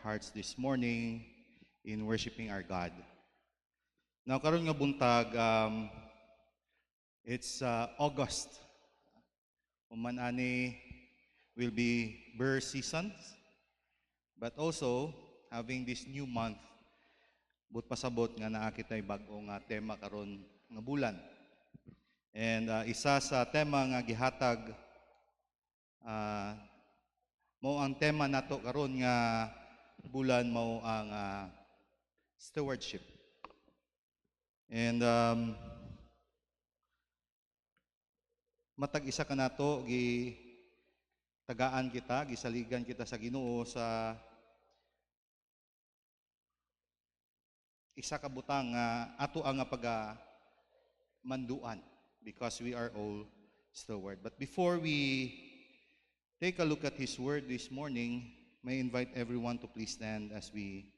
hearts this morning in worshiping our God. Now, karon nga buntag, it's August. Human ani will be Burr seasons, but also having this new month, but pasabot nga naa kitay bag-o nga tema karon nga bulan. And isa sa tema nga gihatag mao ang tema nato karon nga bulan mao ang stewardship. And matag isa ka nato gi tagaan kita, gisaligan kita sa Ginoo sa isa ka butang nga ato ang manduan because we are all steward. But before we take a look at His Word this morning, may I invite everyone to please stand as we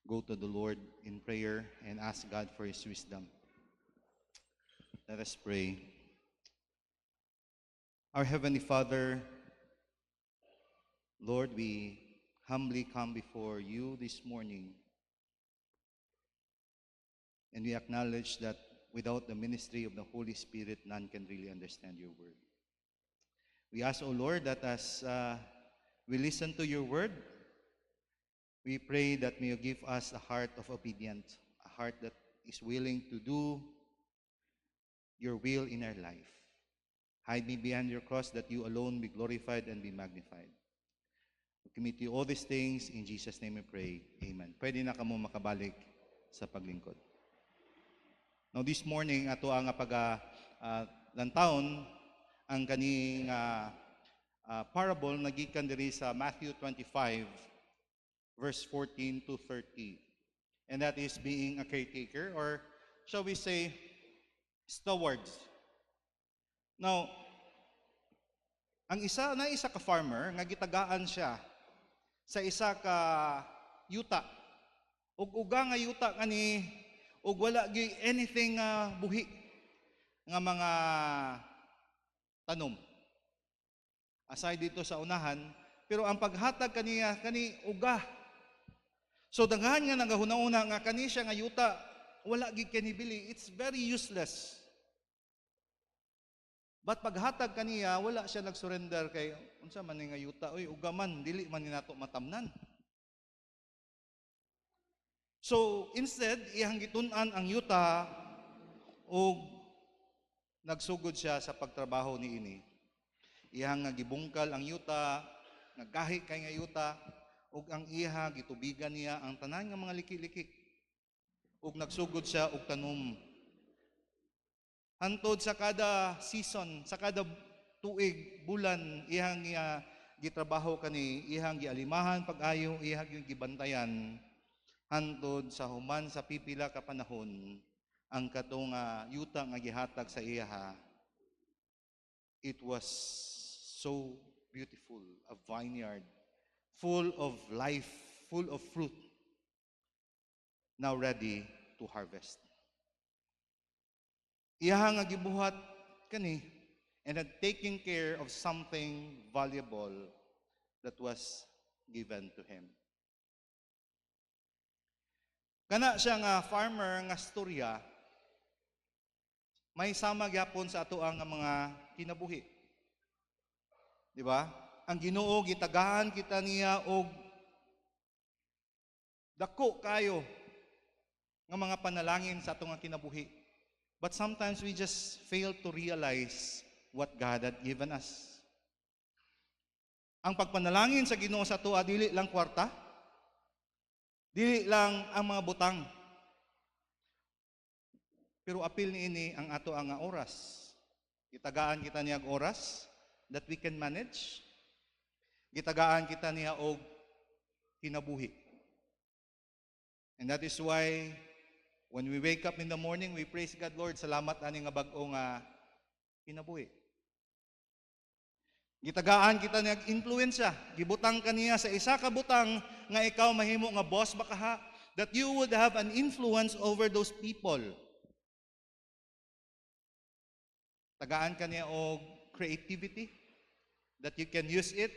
go to the Lord in prayer and ask God for His wisdom. Let us pray. Our Heavenly Father, Lord, we humbly come before you this morning, and we acknowledge that without the ministry of the Holy Spirit, none can really understand your word. We ask, O Lord, that as we listen to your word, we pray that may you give us a heart of obedience, a heart that is willing to do your will in our life. Hide me behind your cross that you alone be glorified and be magnified. We commit to you all these things. In Jesus' name we pray. Amen. Pwede na kamo makabalik sa paglingkod. Now this morning, ato ang lantawon ang kaning parable nagikan diri sa Matthew 25 verse 14 to 30. And that is being a caretaker, or shall we say stewards. Now, ang isa ka farmer nga gitagaan siya sa isa ka yuta. Ug uga nga yuta kani ug wala gi anything buhi nga mga tanom. Aside dito sa unahan, pero ang paghatag kaniya kani uga. So daghan nga nagahuna-una nga kani siya nga yuta wala gid kanibili. It's very useless. But paghatag kaniya wala siya nagsurrender kay unsa man nga yuta, oy uga man dili man ni nato matamnan. So instead iyang gitun-an ang yuta ug nagsugod siya sa pagtrabaho niini. Iyang nga gibungkal ang yuta, naggahi kay nga yuta, ug ang iha gitubigan niya ang tanan nga mga liki-liki. Ug nagsugod siya og tanom. Hantod sa kada season, sa kada tuig, bulan, iyang gitrabaho kani, iyang gialimahan pag-ayo, iyang gibantayan. Hantod sa human sa pipila ka panahon, ang katong yuta nga gihatag sa iha, it was so beautiful, a vineyard full of life, full of fruit, now ready to harvest. Iha nga gibuhat kani and taking care of something valuable that was given to him. Kana siya nga farmer nga storya, may sama gyapon sa ato ang mga kinabuhi. Di ba? Ang Ginoo gitagahan kita niya og dako kayo nga mga panalangin sa ato nga kinabuhi. But sometimes we just fail to realize what God had given us. Ang pagpanalangin sa Ginoo sa ato dili lang kwarta, dili lang ang mga butang. Pero apil niini ang ato ang oras. Gitagaan kita niya og oras that we can manage. Gitagaan kita niya og kinabuhi. And that is why when we wake up in the morning, we praise God, Lord, salamat ani nga bag-o nga kinabuhi. Gitagaan kita niya influensya, gibutang kaniya sa isa ka butang nga ikaw mahimo nga boss baka ha, that you would have an influence over those people. Tagaan kaniya og creativity, that you can use it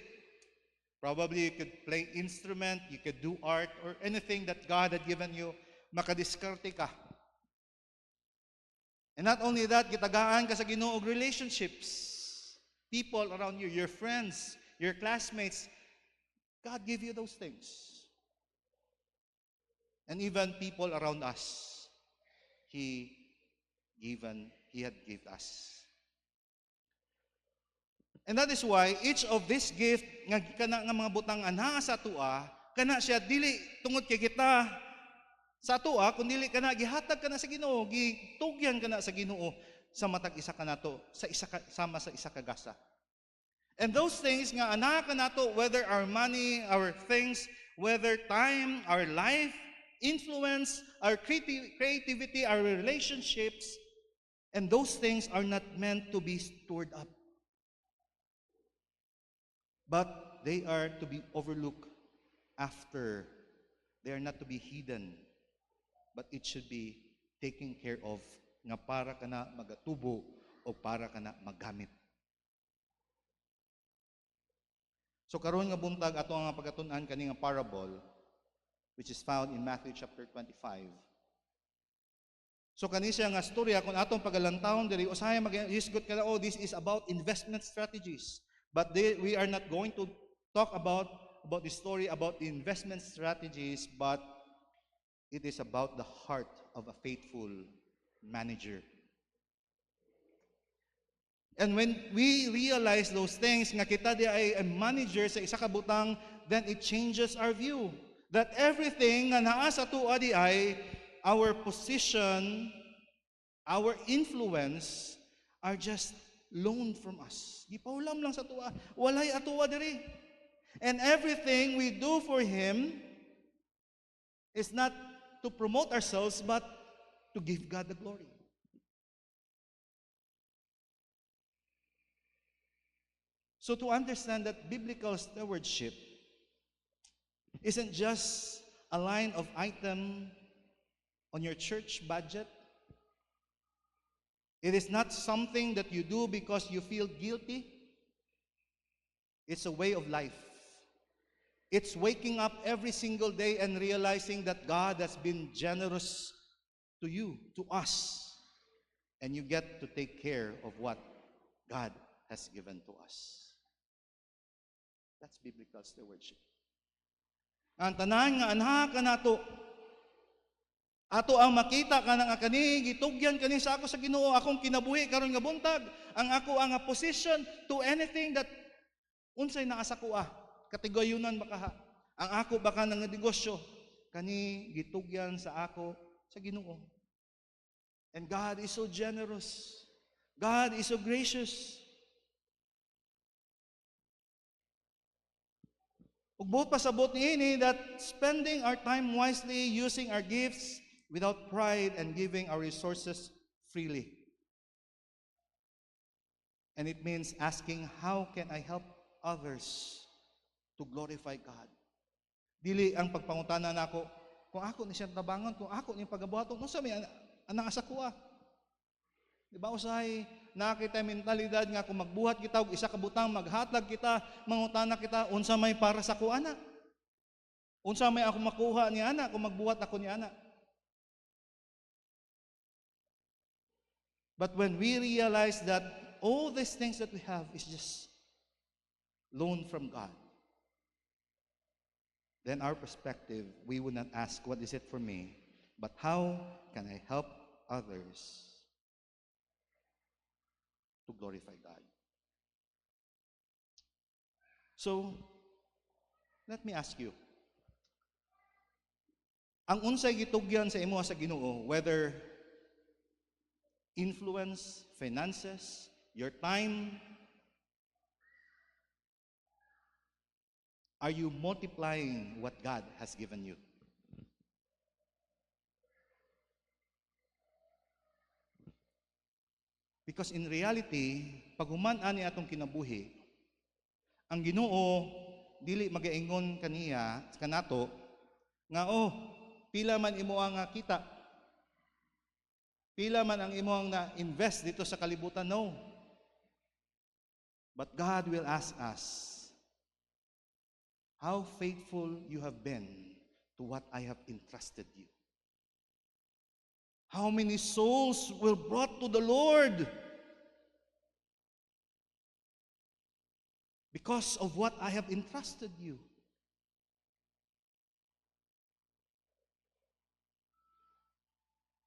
Probably you could play instrument, you could do art, or anything that God had given you, makadiskarte ka. And not only that, gitagaan ka sa Ginoo og relationships. People around you, your friends, your classmates, God give you those things. And even people around us, He had given us. And that is why each of this gift nga mga butang anha sa tua, kana siya dili tungod kay kita sa tua, kun dili kana gihatag kana sa Ginoo, gitugyan kana sa Ginoo sa matag isa kanato, sa isa ka gasa. And those things nga anha kanato, whether our money, our things, whether time, our life, influence, our creativity, our relationships, and those things are not meant to be stored up. But they are to be overlooked after. They are not to be hidden. But it should be taken care of nga para ka na magatubo o para ka na maggamit. So karon nga buntag ato nga pagatun-an kani nga parable, which is found in Matthew chapter 25. So kani siya nga storya kung atong pagalantawon diri usahay maghisgot ka na, oh, this is about investment strategies. But we are not going to talk about the story about the investment strategies, but it is about the heart of a faithful manager. And when we realize those things, nga kita di ay a manager sa isa ka butang, then it changes our view. That everything nga naa sa tuwa di ay, our position, our influence, are just loaned from us. Gipaulam lang sa tuwa. Walay atuwa diri. And everything we do for Him is not to promote ourselves, but to give God the glory. So to understand that biblical stewardship isn't just a line of item on your church budget. It is not something that you do because you feel guilty. It's a way of life. It's waking up every single day and realizing that God has been generous to you, to us, and you get to take care of what God has given to us. That's biblical stewardship. Ang tanan nga anha ka nato, ato ang makita ka nga kani, gitugyan kani sa ako sa Ginoo, akong kinabuhi karon nga buntag, ang ako ang position to anything that unsay naa sa kuha, katigayunan makaha. Ang ako baka nga negosyo, kani gitugyan sa ako sa Ginoo. And God is so generous. God is so gracious. Ug buot pasabot niini that spending our time wisely, using our gifts without pride, and giving our resources freely. And it means asking, how can I help others to glorify God? Dili ang pagpangutana nako, kung ako ni siyang tabangon, kung ako ni pagabuhaton, kung sa may anang asa ko Di ba usahay, nakita mentalidad nga kung magbuhat kita og isa ka butang, maghatag kita, mangutana kita, unsa may para sa kuana? Unsa may ako makuha ni ana kung magbuhat ako ni ana? But when we realize that all these things that we have is just loan from God, then our perspective, we would not ask, what is it for me? But how can I help others to glorify God? So, let me ask you, ang unsay gitugyan sa imo sa Ginoo, whether influence, finances, your time, are you multiplying what God has given you? Because in reality, pag human ani atong kinabuhi, ang Ginoo dili magaingon kaniya kanato nga, oh, pila man imo ang kita, pila man ang imo ang na-invest dito sa kalibutan. No. But God will ask us, how faithful you have been to what I have entrusted you. How many souls were brought to the Lord because of what I have entrusted you.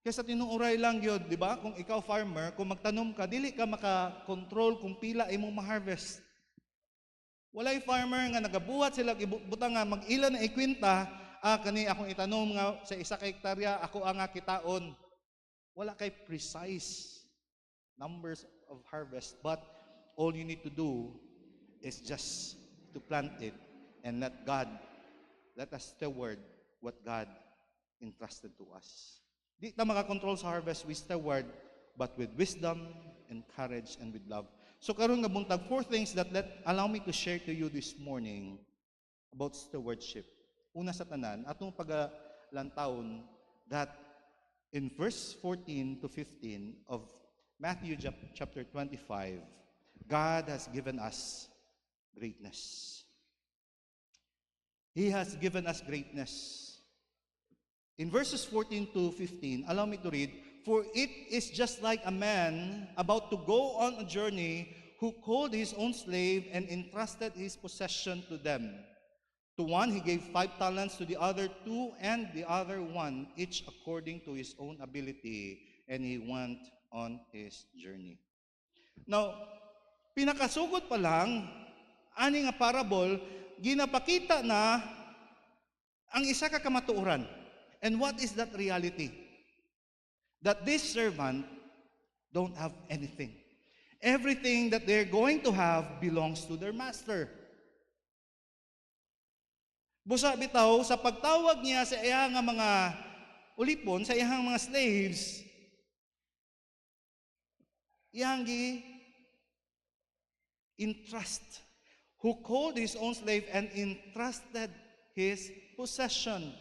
Kaya sa tinuuray lang yun, di ba? Kung ikaw farmer, kung magtanom ka, dili ka maka-control kung pila imong ma-harvest. Walay farmer nga nagabuhat sila, butang nga mag-ila na ikwinta, kani akong itanom nga sa 1 ka hektarya, ako ang kitaon. Wala kay precise numbers of harvest, but all you need to do is just to plant it and let us steward what God entrusted to us. Di ta makakontrol sa harvest with steward, but with wisdom and courage and with love. So karon nga buntag, 4 things that allow me to share to you this morning about stewardship. Una sa tanan, atong pagalantawon that in verse 14 to 15 of Matthew chapter 25, God has given us greatness. He has given us greatness. In verses 14 to 15, allow me to read, "For it is just like a man about to go on a journey who called his own slave and entrusted his possession to them. To one he gave 5 talents, to the other 2, and the other 1, each according to his own ability, and he went on his journey." Now, pinakasugod pa lang, ani nga parable, ginapakita na ang isa ka kamatuoran. And what is that reality? That this servant don't have anything. Everything that they're going to have belongs to their master. Busa bitaw, sa pagtawag niya sa iyang mga ulipon, sa iyang mga slaves, iyang entrust, who called his own slave and entrusted his possession.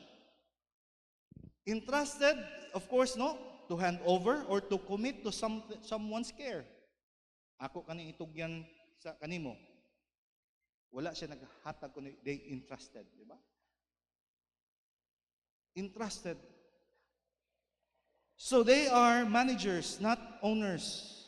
Entrusted, of course, no, to hand over or to commit to someone's care. Ako kaning itugyan sa kanimo. Wala siya naghatag kuno, they entrusted, di ba? Entrusted. So they are managers, not owners.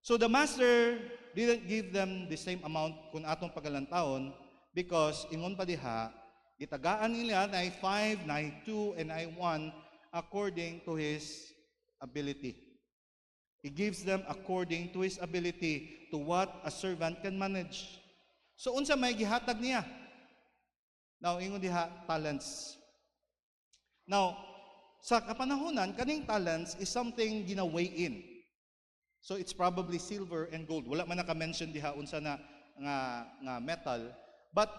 So the master didn't give them the same amount kung atong pagalantaon because ingon pa diha, gitagaan nila na 5, na 2, and 1 according to his ability. He gives them according to his ability, to what a servant can manage. So unsa may gihatag niya? Now, ingon diha, talents. Now, sa kapanahunan, kaning talents is something gina-weigh in. So it's probably silver and gold. Wala man naka-mention diha unsa na nga metal. But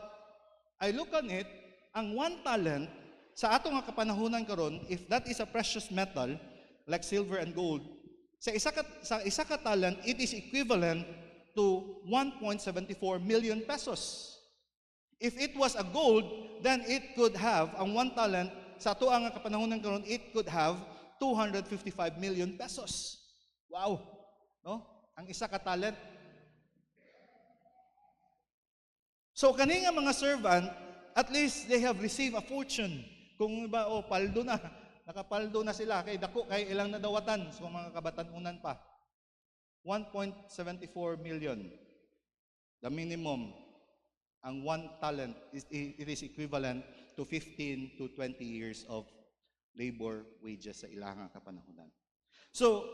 I look on it, ang 1 talent sa ato nga kapanahunan karon, if that is a precious metal like silver and gold, sa isa ka talent, it is equivalent to 1.74 million pesos. If it was a gold, then it could have, ang 1 talent sa ato nga kapanahunan karon, it could have 255 million pesos. Wow, no? Ang isa ka talent. So kani nga mga servant, at least they have received a fortune. Kung ba, paldo na, nakapaldo na sila, kay dako, kay ilang nadawatan, so mga kabatanunan pa. 1.74 million. The minimum, ang 1 talent, it is equivalent to 15 to 20 years of labor wages sa ilang kapanahunan. So,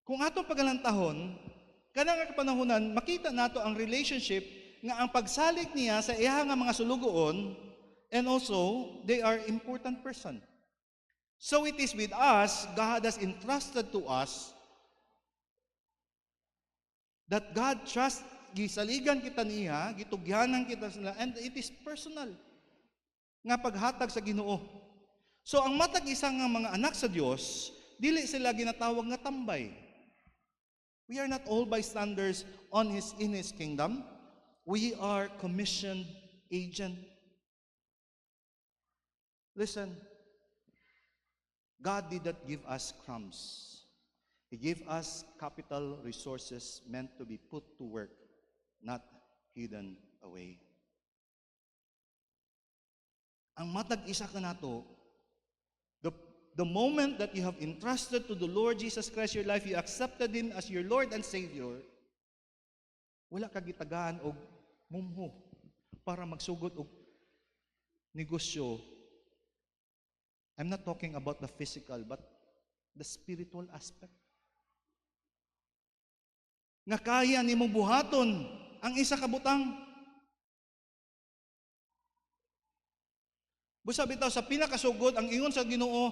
kung atong pagalantahon, kanang kapanahunan, makita nato ang relationship nga ang pagsalig niya sa iya nga mga sulugoon, and also they are important person. So it is with us, God has entrusted to us that God trust, gisaligan kita niya, gitugyanan kita sila, and it is personal nga paghatag sa Ginoo. So ang matag isa nga mga anak sa Dios, dili sila ginatawag nga tambay. We are not all bystanders in His kingdom. We are commissioned agent. Listen, God did not give us crumbs. He gave us capital resources meant to be put to work, not hidden away. Ang matag isa ka nato, the, the moment that you have entrusted to the Lord Jesus Christ your life, you accepted Him as your Lord and Savior, wala ka gitagaan og mumho para magsugod og negosyo. I'm not talking about the physical, but the spiritual aspect. Nga kaya nimong buhaton ang isa ka butang. Busa bitaw sa pinakasugod ang ingon sa Ginoo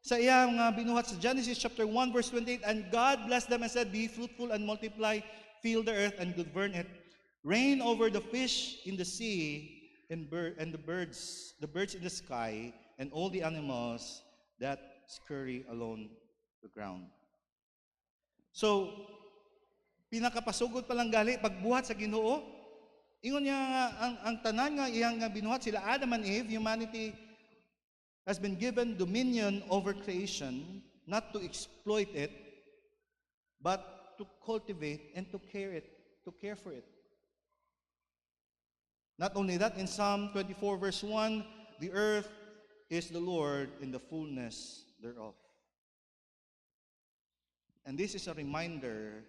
sa iya nga binuhat sa Genesis chapter 1 verse 28, and God blessed them and said, be fruitful and multiply, fill the earth and govern it, reign over the fish in the sea and the birds in the sky, and all the animals that scurry along the ground. So, pinakapasugod pa lang gali pagbuhat sa Ginoo. Ingon niya nga, ang tanan nga iyang nga binuhat sila Adam and Eve, humanity has been given dominion over creation, not to exploit it, but to cultivate and to care for it. Not only that, in Psalm 24 verse 1, the earth is the Lord in the fullness thereof. And this is a reminder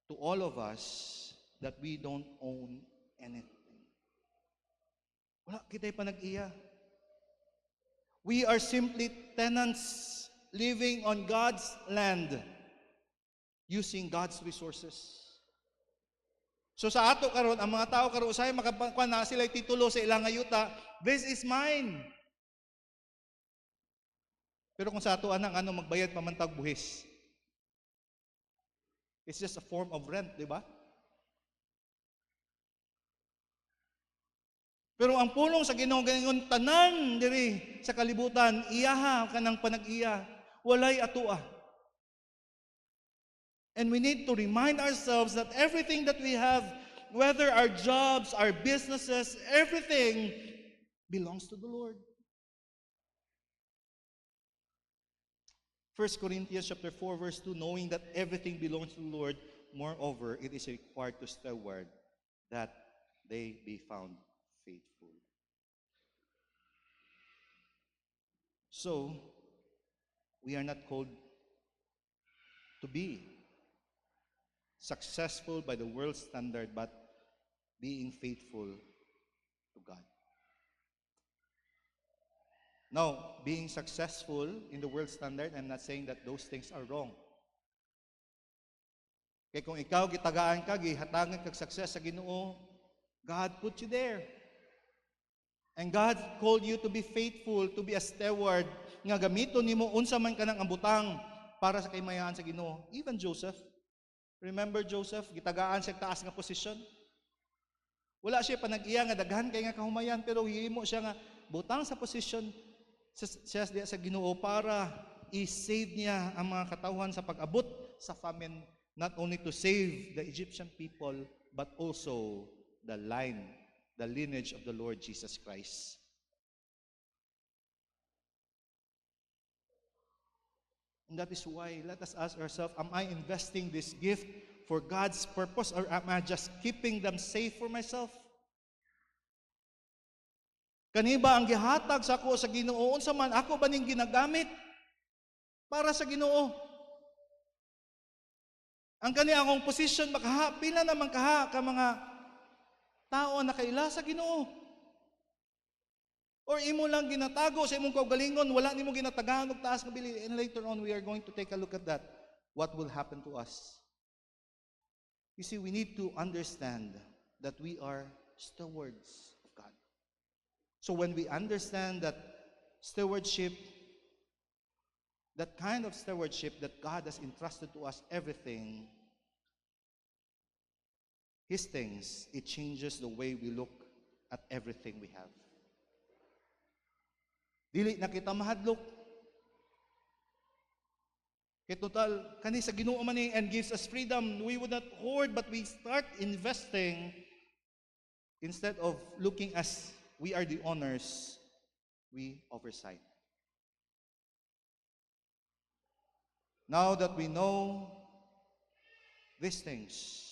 to all of us that we don't own anything. Wala kita'y panag-iya. We are simply tenants living on God's land, using God's resources. So sa ato karon, ang mga tao karon usay makakuan na sila titulo sa ilang ayuta, this is mine. Pero kung sa ato anang magbayad pamantag buhis, it's just a form of rent, di ba? Pero ang pulong sa Ginoo ganingon tanan diri sa kalibutan, iyaha kanang panag-iya, walay atoa. And we need to remind ourselves that everything that we have, whether our jobs, our businesses, everything belongs to the Lord. 1 Corinthians chapter 4 verse 2, knowing that everything belongs to the Lord, moreover, it is required to steward that they be found faithful. So, we are not called to be successful by the world's standard, but being faithful to God. Now, being successful in the world's standard, I'm not saying that those things are wrong. Kaya kung ikaw gitagaan ka, gihatagan kag success sa Ginoo, God put you there. And God called you to be faithful, to be a steward, nga gamiton nimo unsa man kanang ambutang para sa kaymayan sa Ginoo. Even Joseph, remember Joseph, gitagaan sa taas nga posisyon. Wala siya panag-iya nga daghan kay nga kahumayan, pero himo siya nga butang sa posisyon siya sa Ginoo para i-save niya ang mga katawhan sa pag-abot sa famine, not only to save the Egyptian people, but also the lineage of the Lord Jesus Christ. And that is why, let us ask ourselves, am I investing this gift for God's purpose, or am I just keeping them safe for myself? Kani ba ang gihatag sa ako sa Ginoo, unsa man ako ba ning ginagamit para sa Ginoo? Ang kani akong position pila naman ka mga tao na kaila sa Ginoo. Or imo lang ginatago sa imong kaugalingon, wala nimo ginatagaan og taas nga bili, and later on we are going to take a look at that. What will happen to us? You see, we need to understand that we are stewards of God. So when we understand that stewardship, that kind of stewardship that God has entrusted to us everything, His things, it changes the way we look at everything we have. Dili na kita mahadlok. Kaya total, kani sa Ginoo man ni and gives us freedom, we would not hoard, but we start investing instead of looking as we are the owners, we oversight. Now that we know these things,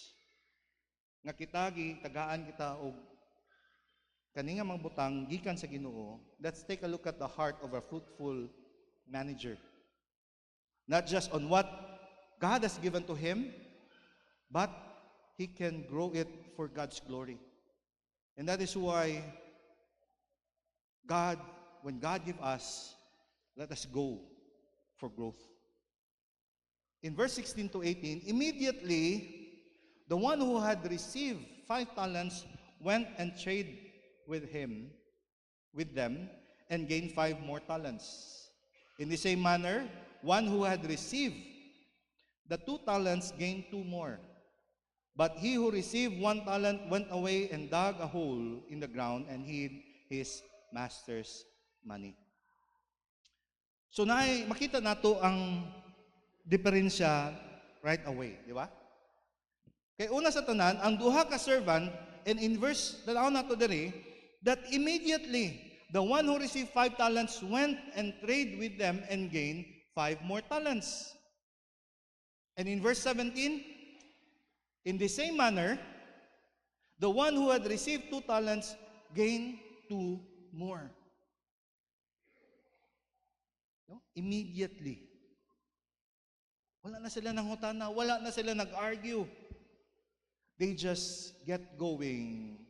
nga kita tagaan kita og kani nga mga butang gikan sa Ginoo, let's take a look at the heart of a fruitful manager. Not just on what God has given to him, but he can grow it for God's glory. And that is why when God give us, let us go for growth. In verse 16 to 18, immediately the one who had received 5 talents went and traded with them, and gained 5 more talents. In the same manner, one who had received the 2 talents gained 2 more. But he who received 1 talent went away and dug a hole in the ground and hid his master's money. So makita nato ang diferensya right away, di ba? Kay una sa tanan, ang duha ka servant, and in verse dalaw nato diri, that immediately the one who received 5 talents went and traded with them and gained 5 more talents. And in verse 17, in the same manner, the one who had received 2 talents gained 2 more. No? Immediately. Wala na sila nangutana, wala na sila nag-argue. They just get going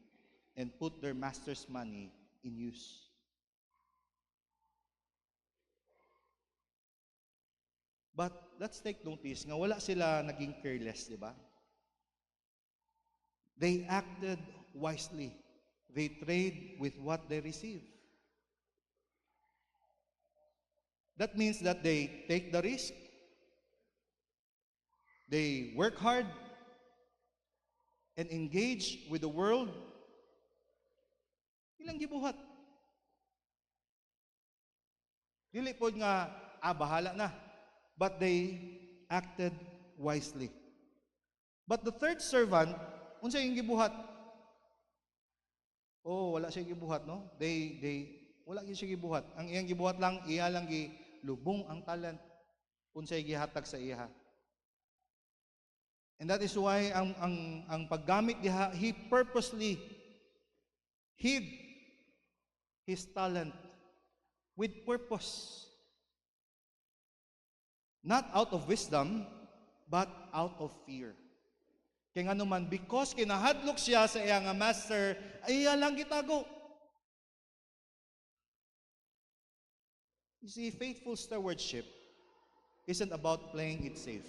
and put their master's money in use. But let's take notice nga wala sila naging careless, di ba? They acted wisely. They trade with what they receive. That means that they take the risk. They work hard and engage with the world. Ilang gibuhat. Dili pod nga bahala na. But they acted wisely. But the third servant, unsa yung gibuhat? Oh, wala siya gibuhat, no? Wala siya gibuhat. Ang iyang gibuhat lang, iya lang gilubong ang talent. Unsay gihatag sa iya. And that is why ang paggamit diha, he purposely hid his talent with purpose. Not out of wisdom, but out of fear. Kaya nga naman, because kinahadlok siya sa iya nga master, ay iya lang gitago. You see, faithful stewardship isn't about playing it safe.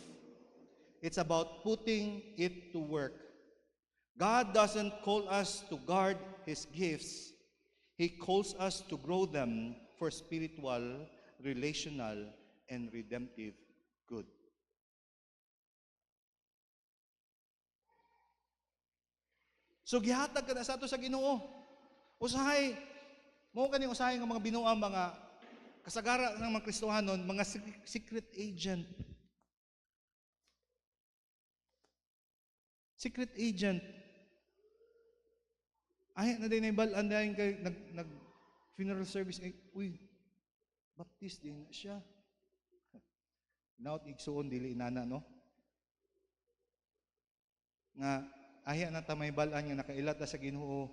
It's about putting it to work. God doesn't call us to guard His gifts. He calls us to grow them for spiritual, relational, and redemptive good. So gihatag ka na sa ato sa Ginoo. Usahay, mo kani usahay nga mga binuang mga kasagara ng mga Kristohanon, mga secret agent. Secret agent. Ay, na din ibalaan dahil kay nag funeral service, uy, baptist din siya. Naot igsuon dili inana, no? Nga ahiya na ta may balaan nga nakailat sa Ginoo.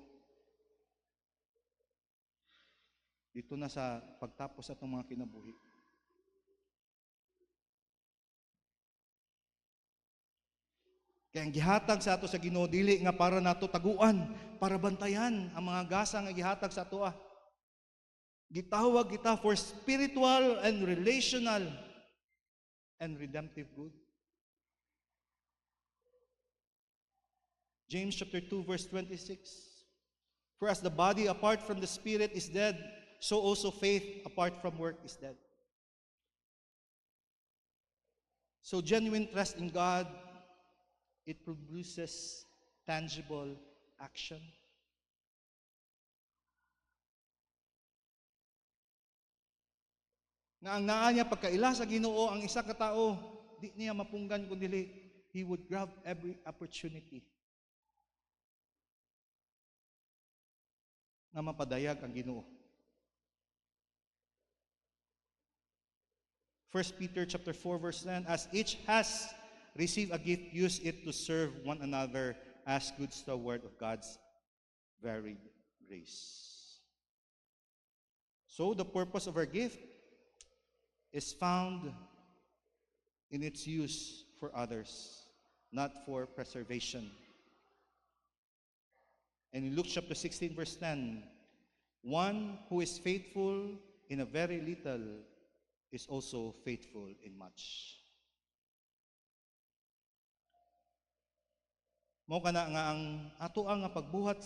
Dito na sa pagtapos atong mga kinabuhi. Kaya ang gihatag sa ato sa Ginoo dili nga para nato taguan, para bantayan ang mga gasa nga gihatag sa ato. Gitawag kita for spiritual and relational and redemptive good. James chapter 2 verse 26. For as the body apart from the spirit is dead, so also faith apart from work is dead. So genuine trust in God, it produces tangible action. Nga ang naa niya pagkaila sa Ginoo ang isa ka tao, di niya mapunggan kundi he would grab every opportunity nga mapadayag ang Ginoo. 1 Peter chapter 4 verse 9, as each has received a gift, use it to serve one another as good steward of God's varied grace. So the purpose of our gift is found in its use for others, not for preservation. And in Luke chapter 16, verse 10, one who is faithful in a very little is also faithful in much. Mao kana nga ang ato ang pagbuhat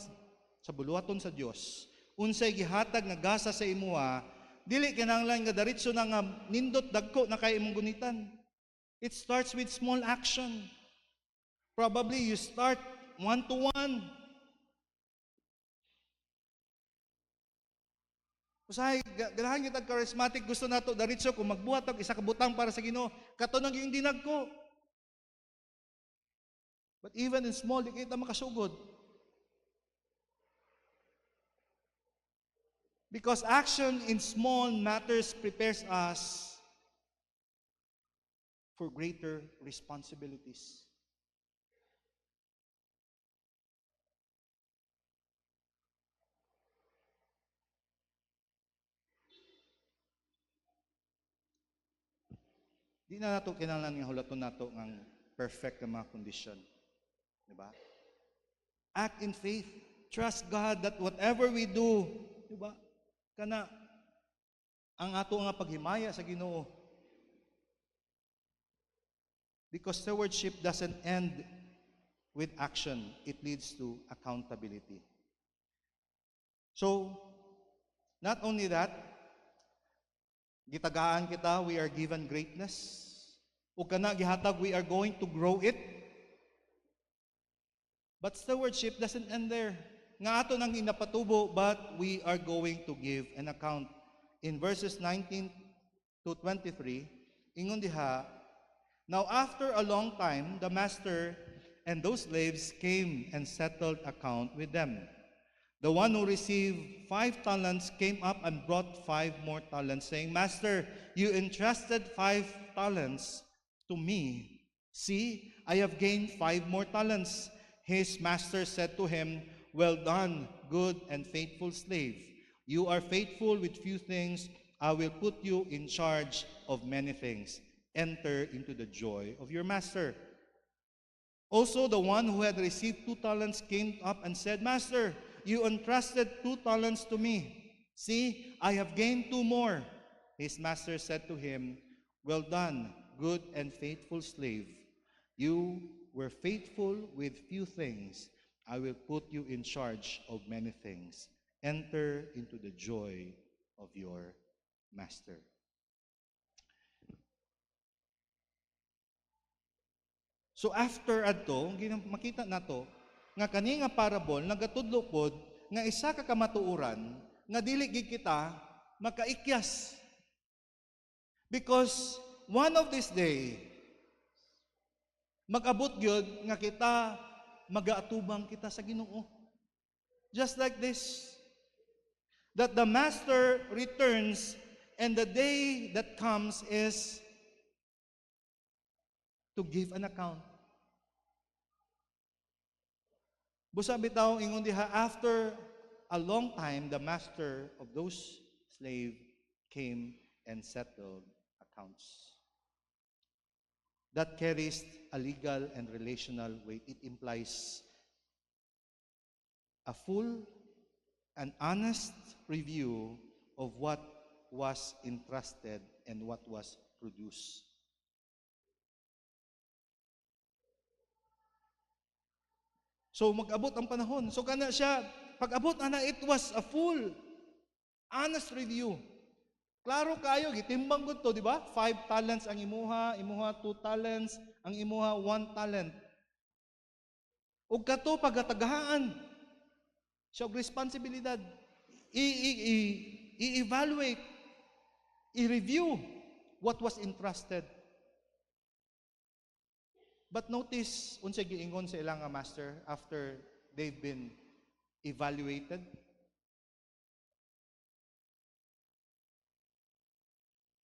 sa buluhaton sa Dios, unsay gihatag nga gasa sa imuha, dili kinahanglan nga diretso na nga nindot dagko na kay imong gunitan. It starts with small action. Probably you start one-to-one. Usahay, ganahan kita charismatic, gusto nato diretso kung magbuhat og isa ka butang para sa Ginoo, kato nang yung dinag ko. But even in small, di kita makasugod. Because action in small matters prepares us for greater responsibilities. Di na nato kinahanglan nga hulaton nato ng perfect nga mga kondisyon. Diba? Act in faith. Trust God that whatever we do, diba? Kana ang ato nga paghimaya sa Ginoo. Because stewardship doesn't end with action. It leads to accountability. So, not only that, gitagaan kita, we are given greatness. O kana gihatag, we are going to grow it. But stewardship doesn't end there. Nga ato nang inapatubo, but we are going to give an account. In verses 19 to 23, ingon diha, now after a long time, the master and those slaves came and settled account with them. The one who received 5 talents came up and brought 5 more talents, saying, Master, you entrusted 5 talents to me. See, I have gained 5 more talents. His master said to him, well done, good and faithful slave. You are faithful with few things. I will put you in charge of many things. Enter into the joy of your master. Also, the one who had received 2 talents came up and said, Master, you entrusted 2 talents to me. See, I have gained 2 more. His master said to him, well done, good and faithful slave. You were faithful with few things. I will put you in charge of many things. Enter into the joy of your master. So after adto, makita nato nga kani nga parable nagatudlo pod nga isa ka kamatuoran nga dili gid kita makaikyas. Because one of this day mag-abot gyud nga kita magaatubang kita sa Ginoo. Just like this, that the master returns and the day that comes is to give an account. Busa bitaw ingon diha, after a long time the master of those slave came and settled accounts. That carries a legal and relational weight. It implies a full and honest review of what was entrusted and what was produced. So mag-abot ang panahon. So kana siya, pag-abot ana, it was a full, honest review. Klaro kayo, gitimbang gud to, di ba? 5 talents ang imuha 2 talents, ang imuha 1 talent. Ug kato pagatagahaan siya og responsibilidad. I-evaluate, i-review what was entrusted. But notice, unsay giingon sa ilang master after they've been evaluated.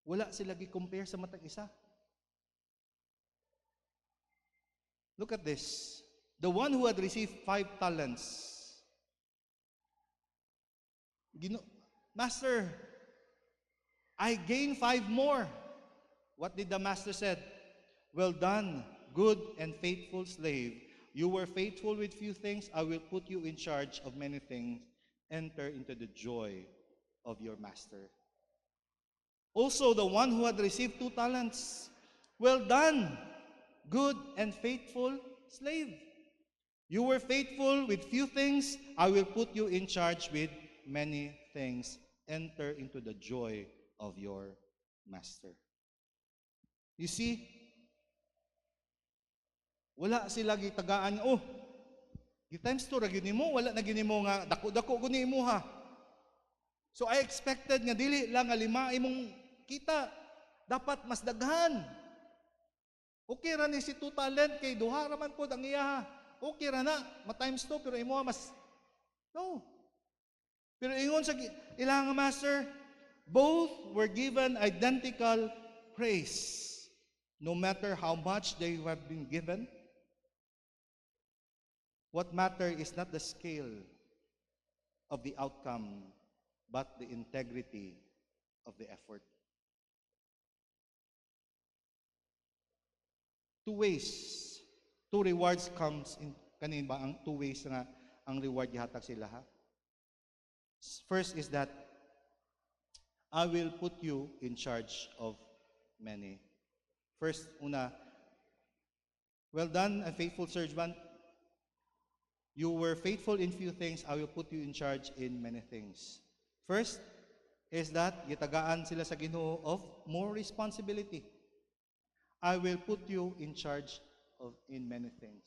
Wala sila gi-compare sa matag isa. Look at this. The one who had received 5 talents. Master, I gained 5 more. What did the master said? Well done, good and faithful slave. You were faithful with few things. I will put you in charge of many things. Enter into the joy of your master. Also, the one who had received 2 talents. Well done, good and faithful slave. You were faithful with few things. I will put you in charge with many things. Enter into the joy of your master. You see, wala sila gitagaan, oh, times 2 ra gyud nimo, wala na gyud nimo nga dako-dako guni imo ha. So I expected nga dili lang nga 5 imong kita, dapat mas daghan. Okay ra ni si 2 talent kay duha ra man pod ang iya. Okay ra na, ma-times 2 pero imo mas no. Pero ingon sa ilang nga master, both were given identical praise. No matter how much they have been given, what matter is not the scale of the outcome, but the integrity of the effort. 2 ways, 2 rewards comes in kanin ba ang 2 ways nga ang reward gihatag sila ha. First is that I will put you in charge of many. First, una, well done, a faithful servant. You were faithful in few things, I will put you in charge in many things. First is that gitagaan sila sa Ginoo of more responsibility. I will put you in charge of in many things.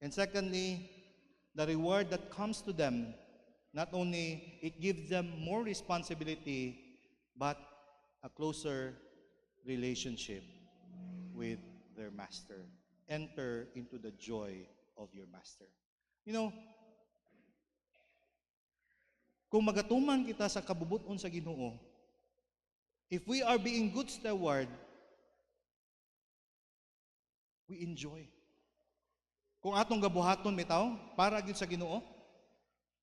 And secondly, the reward that comes to them, not only it gives them more responsibility, but a closer relationship with their master. Enter into the joy of your master. You know, kung magatuman kita sa kabubuton sa Ginoo, if we are being good steward, we enjoy. Kung atong gabuhaton bitaw para gyud sa Ginoo,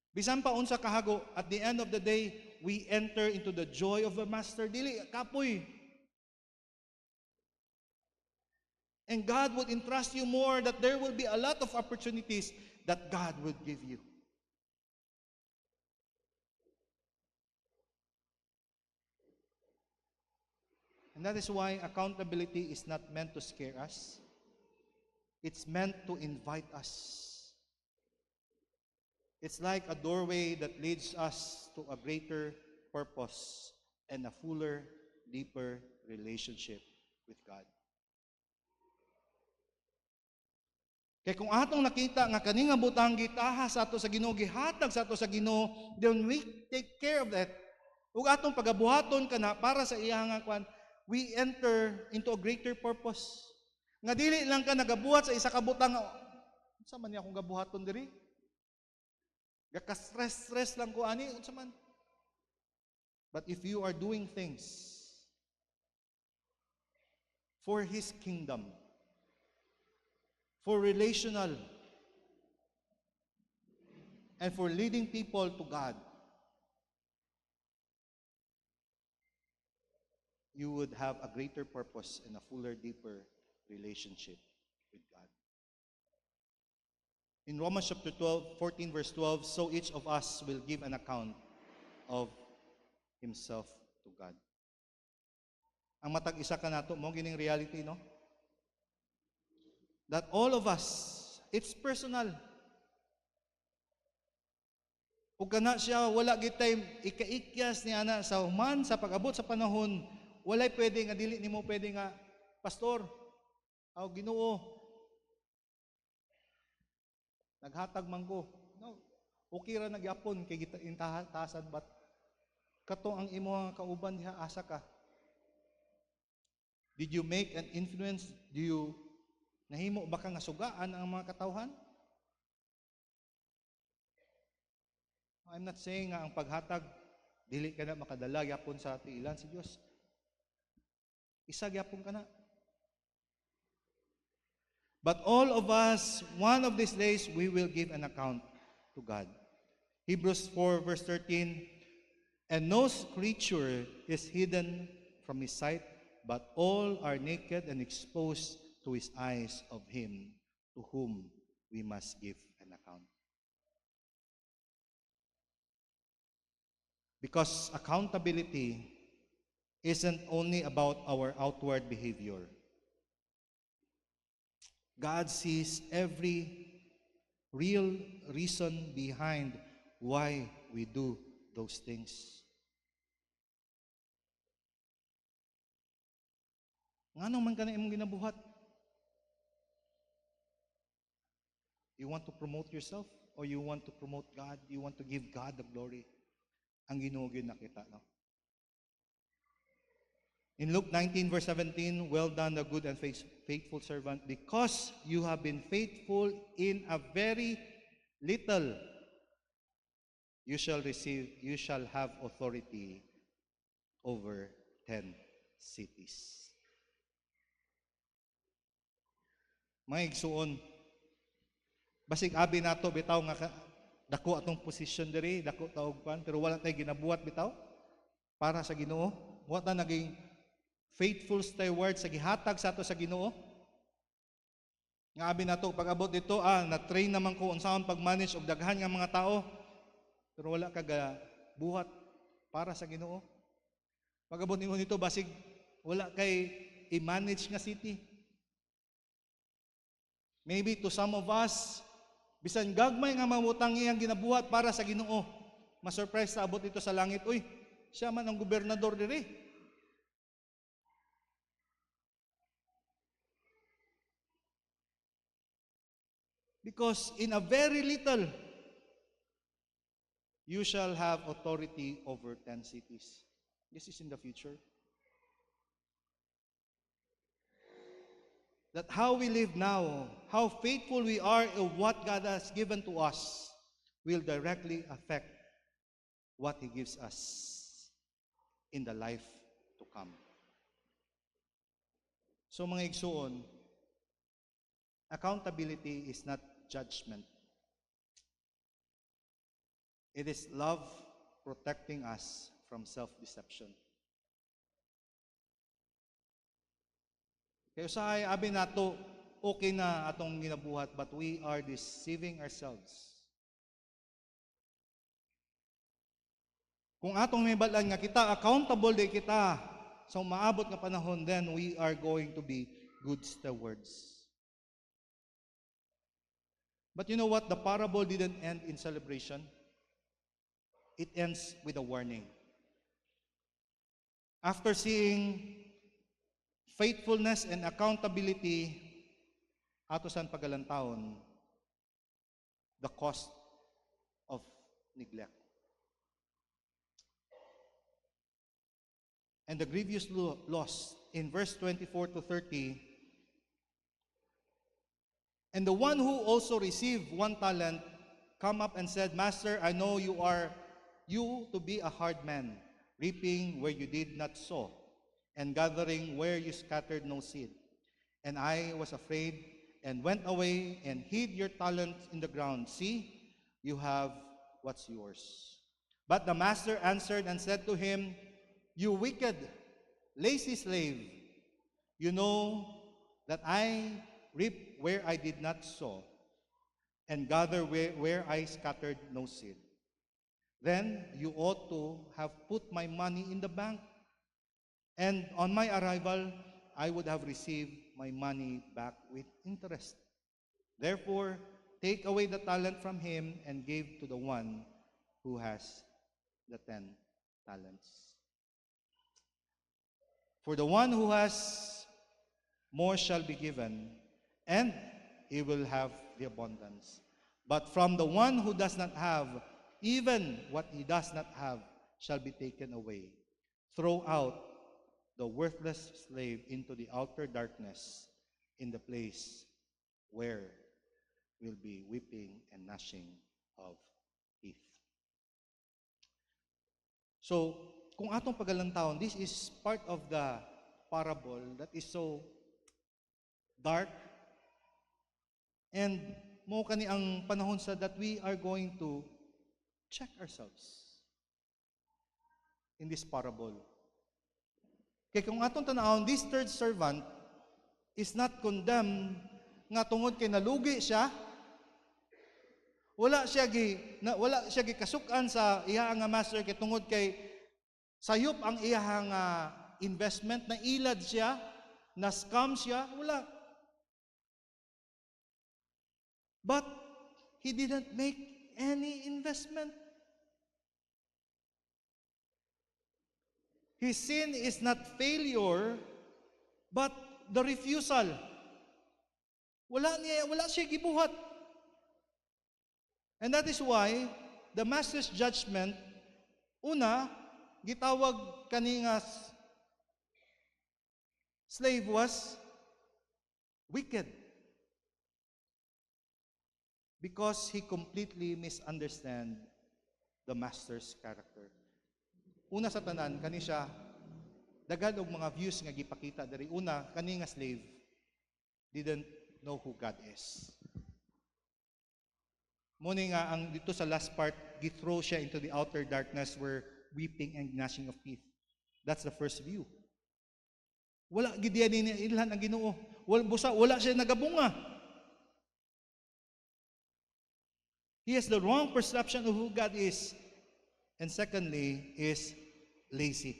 bisan pa unsa kahago, at the end of the day, we enter into the joy of the master. Dili kapoy. And God would entrust you more, that there will be a lot of opportunities that God would give you. And that is why accountability is not meant to scare us. It's meant to invite us. It's like a doorway that leads us to a greater purpose and a fuller, deeper relationship with God. Kaya kung atong nakita nga kani nga butang gitaha sa ato sa Ginoo, gihatag sa ato sa Ginoo, then we take care of that. Ug atong pagabuhaton kana para sa iya nga kwan, we enter into a greater purpose. Nga dili lang ka nagabuhat sa isa ka butang, unsa man niya akong gabuhaton diri? Gaka-stress lang ko ani, unsa man. But if you are doing things for His kingdom, for relational, and for leading people to God, you would have a greater purpose and a fuller, deeper relationship with God. In Romans chapter 14 verse 12, so each of us will give an account of himself to God. Ang matag isa ka nato mo gining reality, no? That all of us, it's personal. Ug kana siya wala gitay ikaikyas ni ana sa human sa pag-abot sa panahon, walay pwede nga dili nimo pwede nga pastor o Ginoo naghatag man ko. No. Okay ra nagyapon kay intahasan but kato ang imo nga kauban diha asa ka. Did you make an influence? Do you nahimo ba ka nga sugaan ang mga katawhan? I'm not saying nga ang paghatag dili ka na makadala gyapon sa tiilan si Dios. Isa gyapon ka na. But all of us, one of these days, we will give an account to God. Hebrews 4 verse 13, and no creature is hidden from his sight, but all are naked and exposed to his eyes of him to whom we must give an account. Because accountability isn't only about our outward behavior. God sees every real reason behind why we do those things. Ngano man ka na imong ginabuhat? You want to promote yourself or you want to promote God? You want to give God the glory? Ang Ginoo gyud nakita, no? In Luke 19 verse 17, well done, the good and faithful servant, because you have been faithful in a very little, you shall have authority over 10 cities. Mga igsuon, basig abi nato bitaw nga dako atong posisyon diri, dako taog pan, pero wala tay ginabuhat bitaw para sa Ginoo. Wa ta naging faithful steward sa gihatag sa ato sa Ginoo. Nga abi nato pag-abot dito, na-train naman ko unsaon pag-manage og daghan nga mga tao, pero wala ka buhat para sa Ginoo. Pag-abot nimo dito basig wala kay i-manage nga city. Maybe to some of us, bisan gagmay nga mamutang iyang ginabuhat para sa Ginoo, ma-surprise sa abot dito sa langit, uy, siya man ang gobernador diri. Because in a very little, you shall have authority over 10 cities. This is in the future. That how we live now, how faithful we are of what God has given to us, will directly affect what He gives us in the life to come. So mga igsuon, accountability is not judgment. It is love protecting us from self-deception. Kaya sa abi nato, okay na atong ginabuhat, but we are deceiving ourselves. Kung atong may balaan nga kita, accountable di kita sa maabot nga panahon, then we are going to be good stewards. But you know what? The parable didn't end in celebration. It ends with a warning. After seeing faithfulness and accountability ato san pagalantawon, the cost of neglect. And the grievous loss in verse 24 to 30. And the one who also received 1 talent come up and said, Master, I know you to be a hard man, reaping where you did not sow, and gathering where you scattered no seed. And I was afraid and went away and hid your talent in the ground. See, you have what's yours. But the master answered and said to him, You wicked, lazy slave, you know that I reap where I did not sow, and gather where I scattered no seed. Then you ought to have put my money in the bank, and on my arrival, I would have received my money back with interest. Therefore, take away the talent from him and give to the one who has the 10 talents. For the one who has more shall be given, and he will have the abundance. But from the one who does not have, even what he does not have shall be taken away. Throw out the worthless slave into the outer darkness, in the place where will be weeping and gnashing of teeth. So, kung atong pagalantawon, this is part of the parable that is so dark, And mo kani ang panahon sa that we are going to check ourselves in this parable. Kaya kung atong tanawon, this third servant is not condemned nga tungod kay nalugi siya, wala siya gi kasukan sa iya nga master kay tungod kay sayop ang iya nga investment, na ilad siya, na scam siya, wala. But he didn't make any investment. His sin is not failure, but the refusal. Wala siya gibuhat. And that is why the master's judgment, una, gitawag kaninga slave was wicked because he completely misunderstand the master's character. Una sa tanan, kani siya, daghan og mga views nga gipakita diri. Una, kani nga slave didn't know who God is. Muna nga, ang dito sa last part, githrow siya into the outer darkness where weeping and gnashing of teeth. That's the first view. Wala gidiyan ni ilhan ang Ginoo. Wala siya nagabunga. He has the wrong perception of who God is. And secondly, is lazy.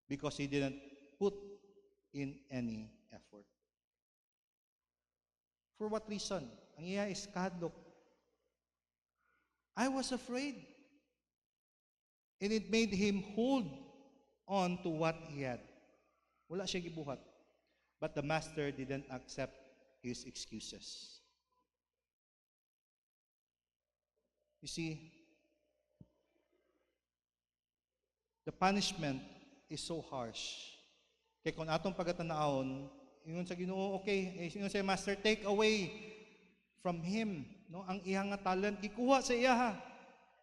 Because he didn't put in any effort. For what reason? Ang iya is kadlok. I was afraid. And it made him hold on to what he had. Wala siya gibuhat. But the master didn't accept his excuses. You see, the punishment is so harsh. Kaya kung atong pagkatanaon, ingon sa Ginoo, okay, ingon sa master, take away from him, no, ang iyang nga talent, ikuha sa iya.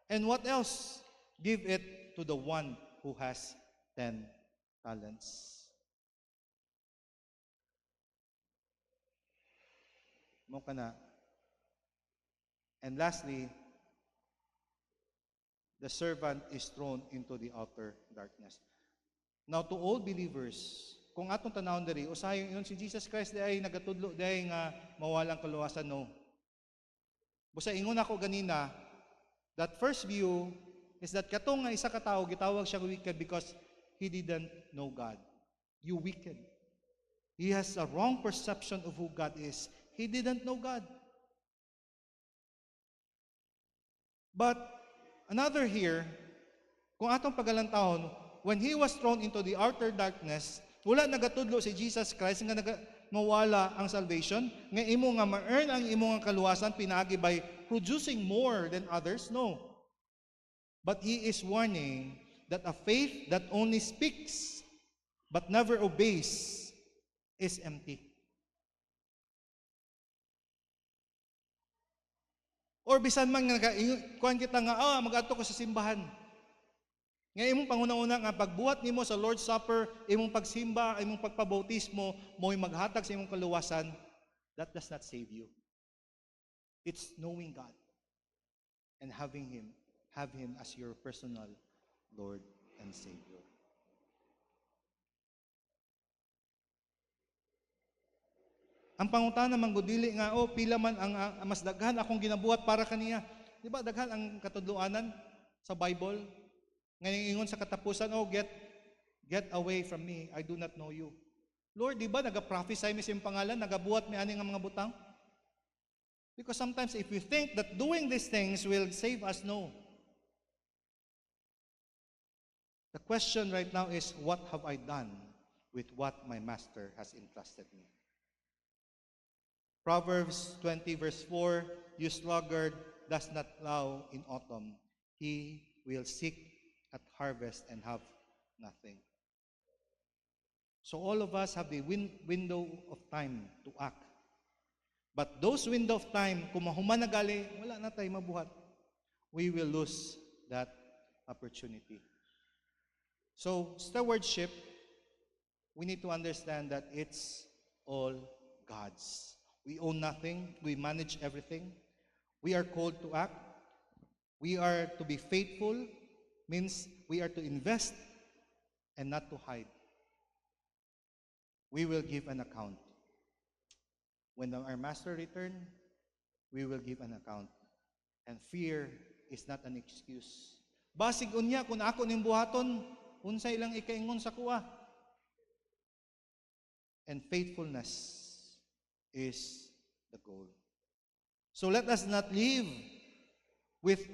And what else? Give it to the one who has 10 talents. Mo kana. And lastly, the servant is thrown into the outer darkness. Now, to all believers, kung atong tanawon diri, usahay yun si Jesus Christ di ay nagatudlo di ay nga mawalang kaluwasan, no. Busa ingon ako ganina, that first view is that katong nga isa ka tawo gitawag siya wicked because he didn't know God. You wicked. He has a wrong perception of who God is. He didn't know God. But another here, kung atong pagalantahon, when he was thrown into the outer darkness, wala nagatudlo si Jesus Christ nga mawala ang salvation, nga imo nga ma-earn ang imo nga kaluwasan pinagi by producing more than others. No. But he is warning that a faith that only speaks but never obeys is empty. Or bisan man nga kuan kita nga mag-adto ko sa simbahan. Nga imong panguna-una nga pagbuhat nimo sa Lord's Supper, imong pagsimba, imong pagpabautismo, mo'y maghatag sa imong kaluwasan, that does not save you. It's knowing God and have him as your personal Lord and Savior. Ang pangutana man gud dili nga pila man ang mas daghan akong ginabuhat para kaniya. Di ba daghan ang katudloanan sa Bible? Ngayon ingon sa katapusan, get away from me, I do not know you. Lord, di ba nagaprophesy mi sa iyong pangalan, nagabuhat mi ani nga mga butang? Because sometimes if we think that doing these things will save us, no. The question right now is, what have I done with what my master has entrusted me? Proverbs 20 verse 4, you sluggard does not plow in autumn. He will seek at harvest and have nothing. So all of us have the window of time to act. But those window of time, kung mahuman na gali, wala na tayo mabuhat. We will lose that opportunity. So, stewardship, we need to understand that it's all God's. We own nothing. We manage everything. We are called to act. We are to be faithful, means we are to invest and not to hide. We will give an account. When our master return, we will give an account. And fear is not an excuse. Basig unya kung ako ning buhaton, unsay lang ikaingon sa kuha. And faithfulness is the goal. So let us live with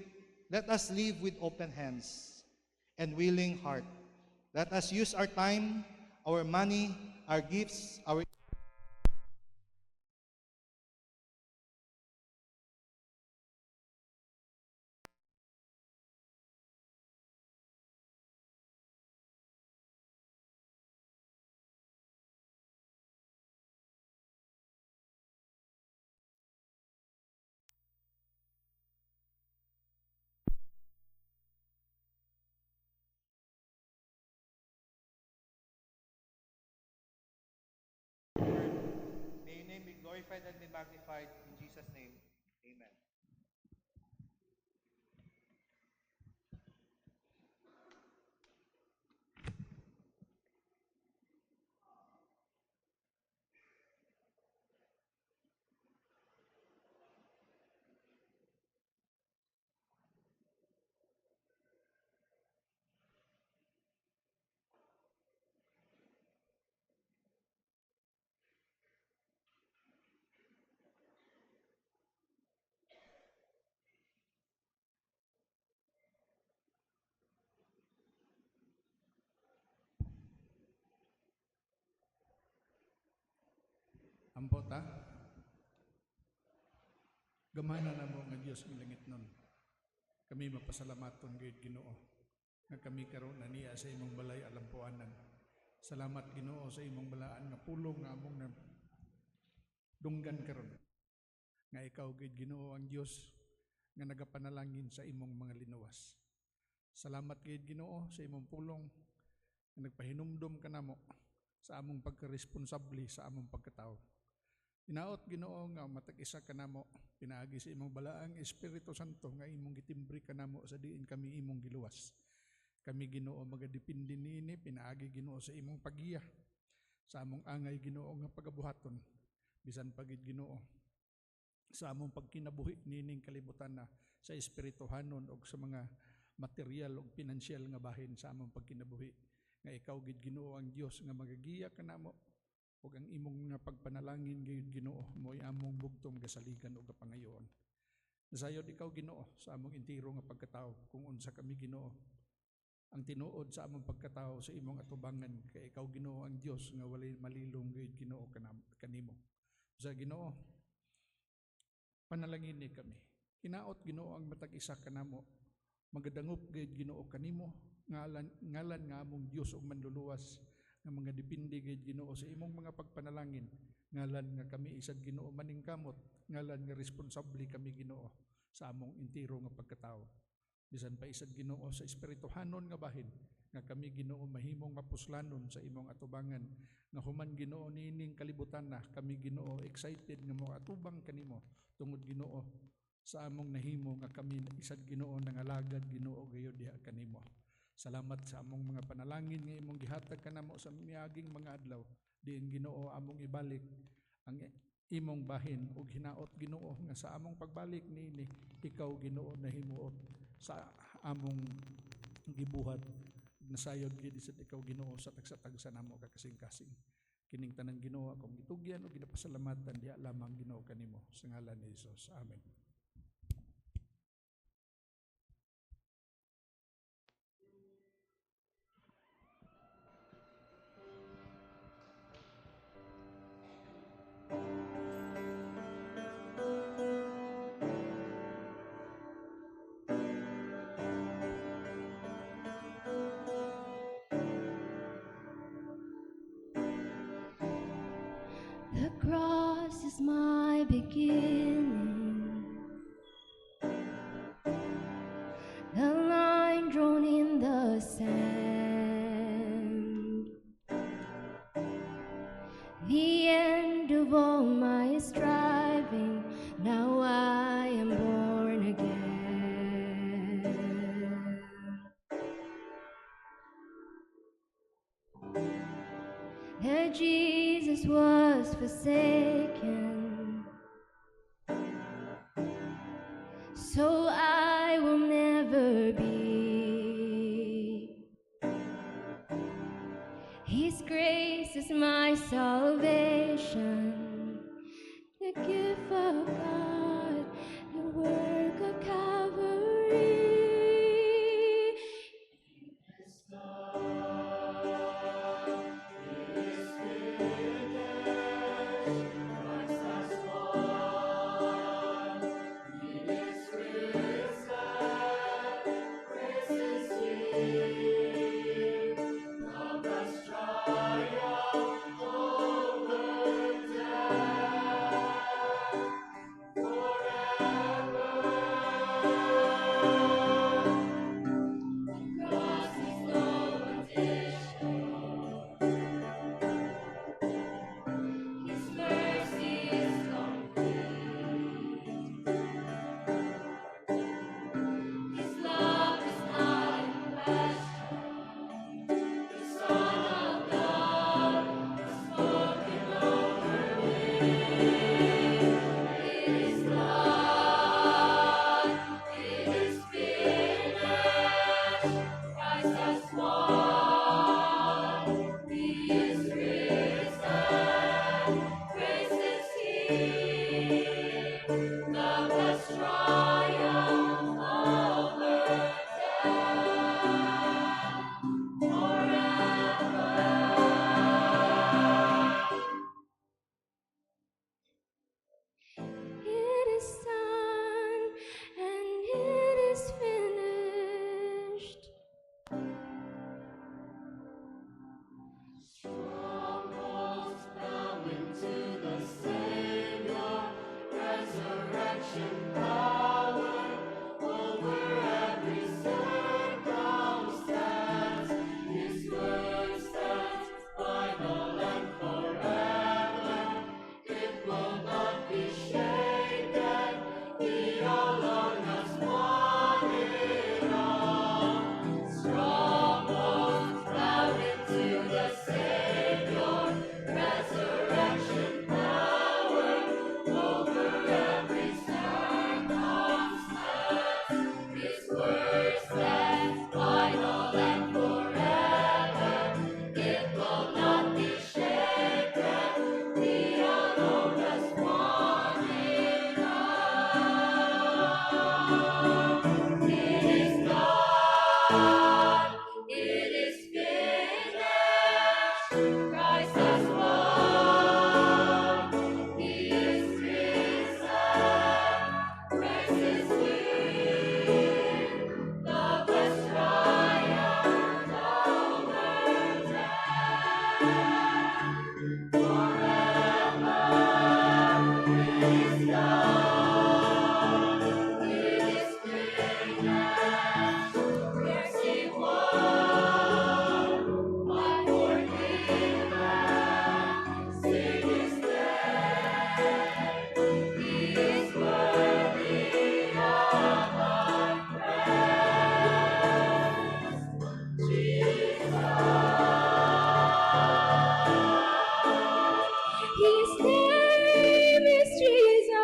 open hands and willing heart. Let us use our time, our money, our gifts, our may your name be glorified and be magnified in Jesus' name. Amen. Ampota, gamana na mo nga Diyos ng langit nun. Kami mapasalamaton gayud Ginoo nga kami karon na niya sa imong balay alampuanan. Salamat Ginoo sa imong balaan nga pulong nga among na dunggan karon. Nga ikaw gayud Ginoo ang Dios nga nagapanalangin sa imong mga linuwas. Salamat gayud Ginoo sa imong pulong nga nagpahinumdom kanamo sa among pagkaresponsable sa among pagkatao. Inaot Ginoo nga matag-isa kanamo pinaagi sa imong balaang Espiritu Santo nga imong gitimbri kanamo sa diin kami imong giluwas. Kami Ginoo magadepende niini pinaagi Ginoo sa imong pagiya sa among angay Ginoo nga pagabuhaton bisan pagid Ginoo sa among pagkinabuhi nining kalibutan na sa espirituhanon og sa mga material ug pinansyal nga bahin sa among pagkinabuhi nga ikaw gid Ginoo ang Dios nga magagiya kanamo ug ang imong nga pagpanalangin gayud Ginoo mo'y among bugtong gasaligan ug kapangayoon. Nasayod ikaw Ginoo sa among entero nga pagkatao kung unsa kami Ginoo ang tinuod sa among pagkatao sa imong atubangan kay ikaw Ginoo ang Dios nga walay malilong gayud Ginoo kanimo. Sa Ginoo panalangin ni kami. Hinaot Ginoo ang matag-isa kanamo. Magadangop gayud Ginoo kanimo ngalan nga among Dios ug manluluwas nga mga depende gayud Ginoo sa imong mga pagpanalangin. Ngalan nga kami isad Ginoo maningkamot, ngalan nga responsable kami Ginoo sa among entero nga pagkatao. Bisan pa isad Ginoo sa espirituhanon nga bahin nga kami Ginoo mahimong mapuslanon sa imong atubangan nga human Ginoo nining kalibutan na kami Ginoo excited nga mo atubang kanimo tungod Ginoo sa among nahimo nga kami isad Ginoo nangalagad Ginoo gayud diha kanimo. Salamat sa among mga panalangin nga imong gihatag kanamo sa miaging mga adlaw diin Ginoo among ibalik ang imong bahin ug hinaot Ginoo nga sa among pagbalik niini ikaw Ginoo nahimuot sa among gibuhat nasayod gid sa ikaw Ginoo sa tagsa-tagsa namo kakasing-kasing kining tanan Ginoo akong gitugyan ug ginapasalamatan diha lamang Ginoo kanimo sa ngalan ni Hesus. Amen. The cross is my beginning, and Jesus was forsaken. So I will never be. His grace is my salvation, the gift of God, the work of Calvary. It is done, and it is finished. His name is Jesus.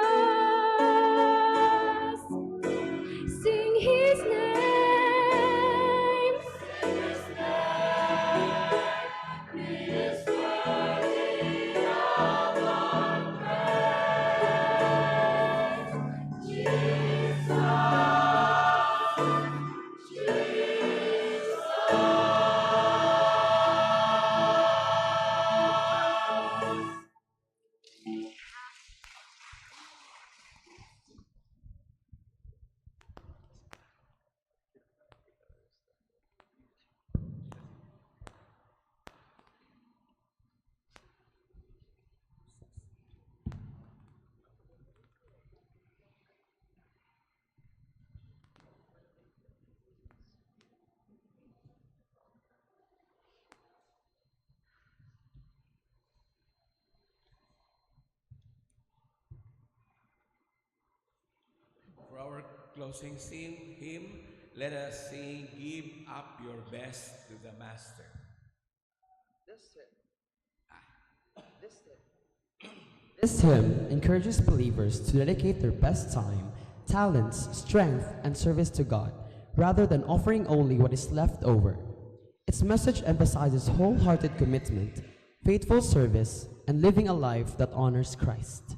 Sing his name. He is worthy of our praise. Jesus, For our closing hymn, let us sing, Give Up Your Best to the Master. That's it. This hymn encourages believers to dedicate their best time, talents, strength, and service to God, rather than offering only what is left over. Its message emphasizes wholehearted commitment, faithful service, and living a life that honors Christ.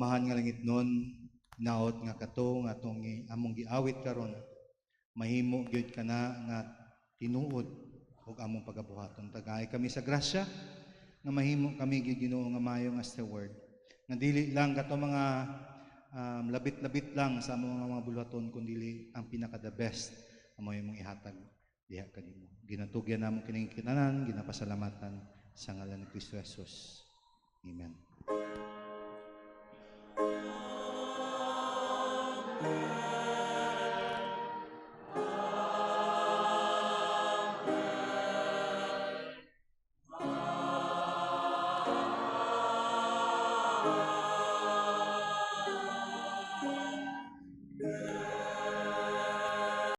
amahan nga langit nun, naot nga kato nga tong among giawit karon, mahimo gyud kana nga tinuod ug among pagabuhaton. Tagay kami sa grasya nga mahimo kami gyud Ginoo nga maayo nga steward. Nga dili lang kato mga labit-labit lang sa among mga bulwaton kundi ang pinaka the best amo imong ihatag diha kanimo. Ginatugyan namo kining kinanan, ginapasalamatan sa ngalan ni Kristo Jesus. Amen.